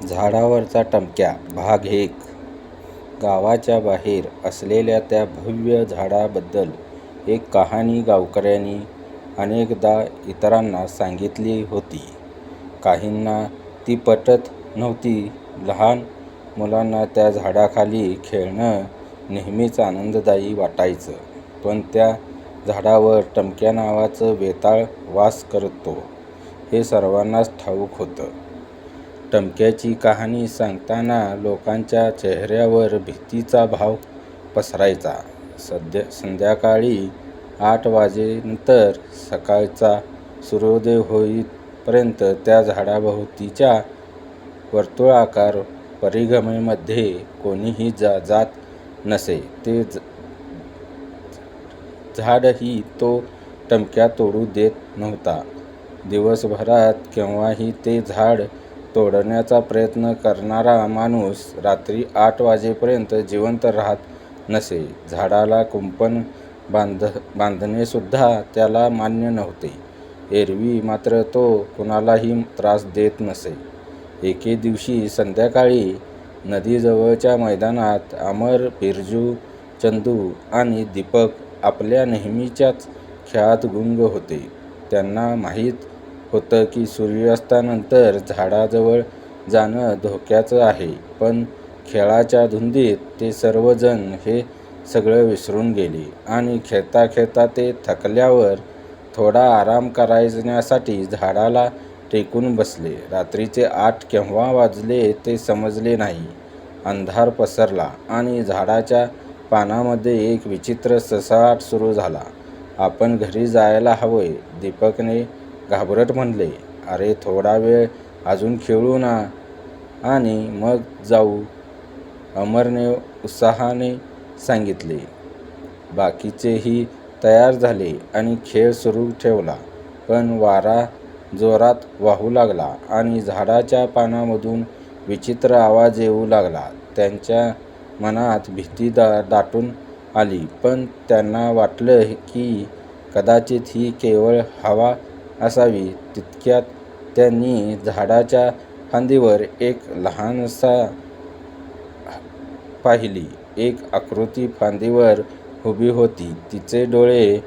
झाडावरचा टमक्या भाग 1. गावाच्या बाहेर असलेल्या त्या भव्य झाडाबद्दल एक कहाणी गावकऱ्यांनी अनेकदा इतरांना सांगितली होती. काहींना ती पटत नव्हती. लहान मुलांना त्या झाडाखाली खेळणं नेहमीच आनंददायी वाटायचं. पण त्या झाडावर टमक्या नावाचं वेताळ वास करतो हे सर्वांनाच ठाऊक होतं. टमक्याची कहाणी सांगताना लोकांच्या चेहऱ्यावर भीतीचा भाव पसरायचा. संध्याकाळी 8 वाजेनंतर सकाळचा सूर्योदय होईपर्यंत त्या झाडाभोवतीच्या वर्तुळाकार परिघामध्ये कोणीही जात नसे. ते झाडही तो टमक्या तोडू देत नव्हता. दिवसभरात केव्हाही ते झाड तोडण्याचा प्रयत्न करणारा माणूस रात्री 8 वाजेपर्यंत जिवंत राहत नसे. झाडाला कुंपण बांधणेसुद्धा त्याला मान्य नव्हते. एरवी मात्र तो कुणालाही त्रास देत नसे. एके दिवशी संध्याकाळी नदीजवळच्या मैदानात अमर, बिरजू, चंदू आणि दीपक आपल्या नेहमीच्याच खेळात गुंग होते. त्यांना माहीत होतं की सूर्यास्तानंतर झाडाजवळ जाणं धोक्याचं आहे. पण खेळाच्या धुंदीत ते सर्वजण हे सगळं विसरून गेले आणि खेळता खेळता ते थकल्यावर थोडा आराम करण्यासाठी झाडाला टेकून बसले. रात्रीचे 8 केव्हा वाजले ते समजले नाही. अंधार पसरला आणि झाडाच्या पानांमध्ये एक विचित्र सळसळाट सुरू झाला. आपण घरी जायला हवंय, दीपकने घाबरत म्हणले. अरे थोडा वेळ अजून खेळू ना आणि मग जाऊ, अमरने उत्साहाने सांगितले. बाकीचेही तयार झाले आणि खेळ सुरू ठेवला. पण वारा जोरात वाहू लागला आणि झाडाच्या पानांमधून विचित्र आवाज येऊ लागला. त्यांच्या मनात भीती दाटून आली. पण त्यांना वाटलं की कदाचित ही केवळ हवा असावी. तितक्यात त्यांनी झाडाच्या फांदीवर एक लहानसा पाहिली. एक आकृती फांदीवर उभी होती. तिचे डोळे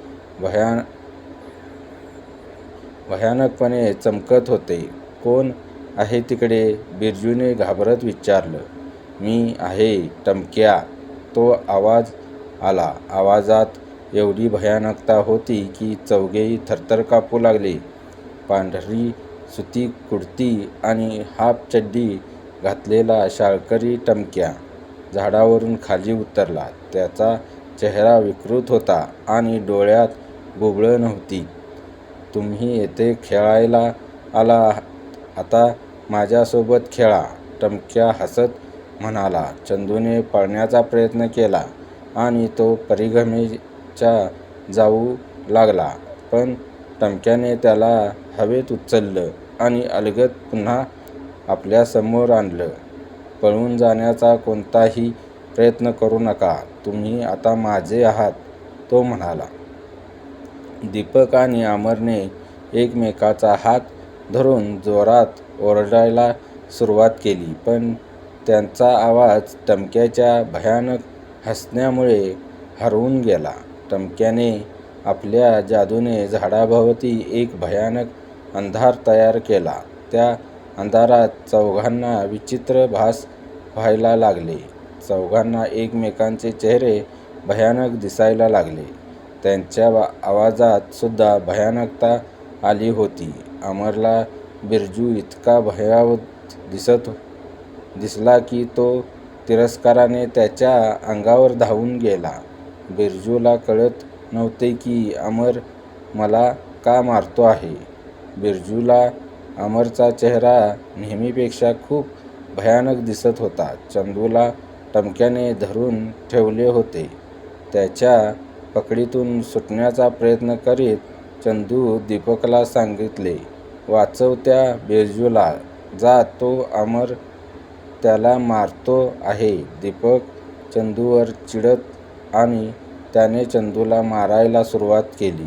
भयानकपणे चमकत होते. कोण आहे तिकडे? बिरजूने घाबरत विचारलं. मी आहे, टमक्या, तो आवाज आला. आवाजात एवढी भयानकता होती की चौघेही थरथर कापू लागले. पांढरी सुती कुडती आणि हाफ चड्डी घातलेला शाळकरी टमक्या झाडावरून खाली उतरला. त्याचा चेहरा विकृत होता आणि डोळ्यात बुबुळं नव्हती. तुम्ही इथे खेळायला आला, आता माझ्यासोबत खेळा, टमक्या हसत म्हणाला. चंदूने पळण्याचा प्रयत्न केला आणि तो परिघामेच्या जाऊ लागला. पण टमक्याने त्याला हवेत उचललं आणि अलगद पुन्हा आपल्यासमोर आणलं. पळून जाण्याचा कोणताही प्रयत्न करू नका, तुम्ही आता माझे आहात, तो म्हणाला. दीपक आणि अमरने एकमेकांचा हात धरून जोरात ओरडायला सुरुवात केली. पण त्यांचा आवाज टमक्याच्या भयानक हसण्यामुळे हरवून गेला. टमक्याने आपल्या जादूने झाडाभोवती एक भयानक अंधार तयार केला. त्या अंधारात चौघांना विचित्र भास व्हायला लागले. चौघांना एकमेकांचे चेहरे भयानक दिसायला लागले. त्यांच्या आवाजात सुद्धा भयानकता आली होती. अमरला बिरजू इतका भयावह दिसला की तो तिरस्काराने त्याच्या अंगावर धावून गेला. बिरजूला कळत नव्हते की अमर मला का मारतो आहे. बिरजूला अमरचा चेहरा नेहमीपेक्षा खूप भयानक दिसत होता. चंदूला टमक्याने धरून ठेवले होते. त्याच्या पकडीतून सुटण्याचा प्रयत्न करीत चंदू दीपकला सांगितले, वाचव त्या बिरजूला, जा, तो अमर त्याला मारतो आहे. दीपक चंदूवर चिडत आणि त्याने चंदूला मारायला सुरुवात केली.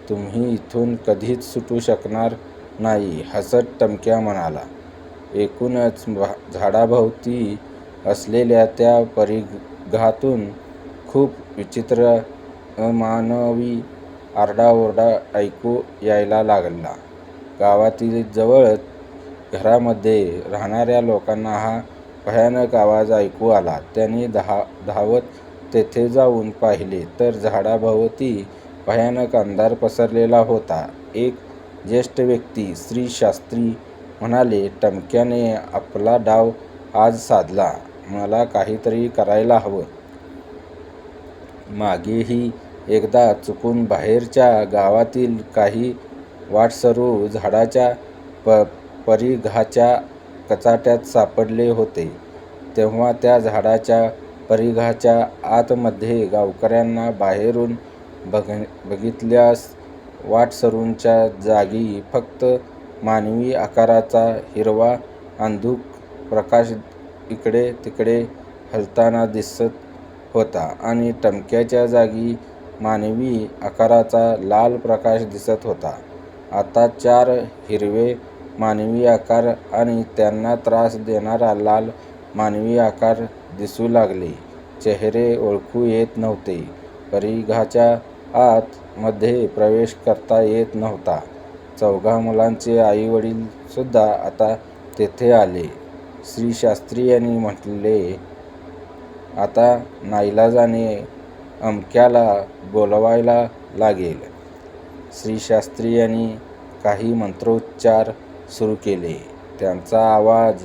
तुम्ही इथून कधीच सुटू शकणार नाही, हसत टमक्या म्हणाला. एकूणच झाडाभोवती असलेल्या त्या परिघातून खूप विचित्र अमानवी आरडाओरडा ऐकू यायला लागला. गावातील जवळच घरामध्ये राहणाऱ्या लोकांना हा भयानक आवाज ऐकू आला. त्यांनी धावत तेथे जाऊन पाहिले तर झाडाभोवती भयानक अंधार पसरलेला होता. एक ज्येष्ठ व्यक्ती, श्री शास्त्री म्हणाले, टमक्याने आपला डाव आज साधला. मला काहीतरी करायला हवं. मागेही एकदा चुकून बाहेरच्या गावातील काही वाटसरू झाडाच्या परिघाच्या कचाट्यात सापडले होते. तेव्हा त्या झाडाच्या परिघाच्या आतमध्ये गावकऱ्यांना बाहेरून बघितल्यास वाटसरूंच्या जागी फक्त मानवी आकाराचा हिरवा अंधुक प्रकाश इकडे तिकडे हलताना दिसत होता आणि टमक्याच्या जागी मानवी आकाराचा लाल प्रकाश दिसत होता. आता 4 हिरवे मानवी आकार आणि त्यांना त्रास देणारा लाल मानवी आकार दिसू लागले. चेहरे ओळखू येत नव्हते. परिघाच्या आत मध्ये प्रवेश करता येत नव्हता. 4 मुलांचे आई-वडील सुद्धा आता तेथे आले. श्री शास्त्री यांनी म्हटले, आता नाईलाजाने अमक्याला बोलवायला लागेल. श्री शास्त्री यांनी काही मंत्रोच्चार सुरू केले. त्यांचा आवाज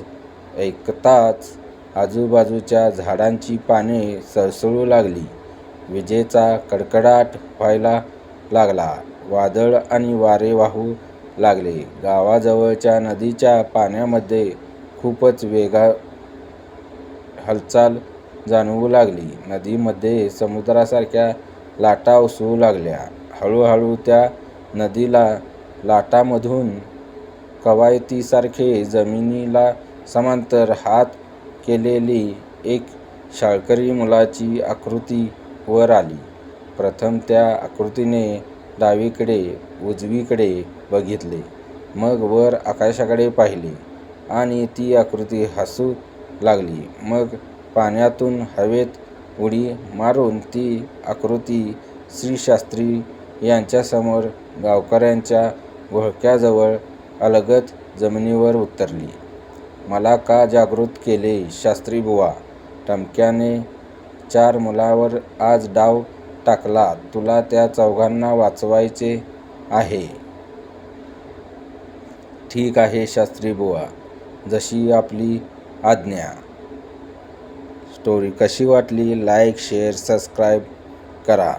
ऐकताच आजूबाजूच्या झाडांची पाने सळसळू लागली. विजेचा कडकडाट व्हायला लागला. वादळ आणि वारे वाहू लागले. गावाजवळच्या नदीच्या पाण्यामध्ये खूपच वेगाने हालचाल जाणवू लागली. नदीमध्ये समुद्रासारख्या लाटा उसळू लागल्या. हळूहळू त्या नदीला लाटांमधून कवायतीसारखे जमिनीला समांतर हात केलेली एक शाळकरी मुलाची आकृती वर आली. प्रथम त्या आकृतीने डावीकडे उजवीकडे बघितले, मग वर आकाशाकडे पाहिले आणि ती आकृती हसू लागली. मग पाण्यातून हवेत उडी मारून ती आकृती श्री शास्त्री यांच्यासमोर गावकऱ्यांच्या घोळक्याजवळ अलगद जमिनीवर उतरली. मला का जागृत केले शास्त्रीबुवा? टमक्याने 4 मुलांवर आज डाव टाकला. तुला त्या 4घांना वाचवायचे आहे. ठीक आहे शास्त्रीबुवा, जशी आपली आज्ञा. स्टोरी कशी वाटली? लाईक, शेअर, सबस्क्राईब करा.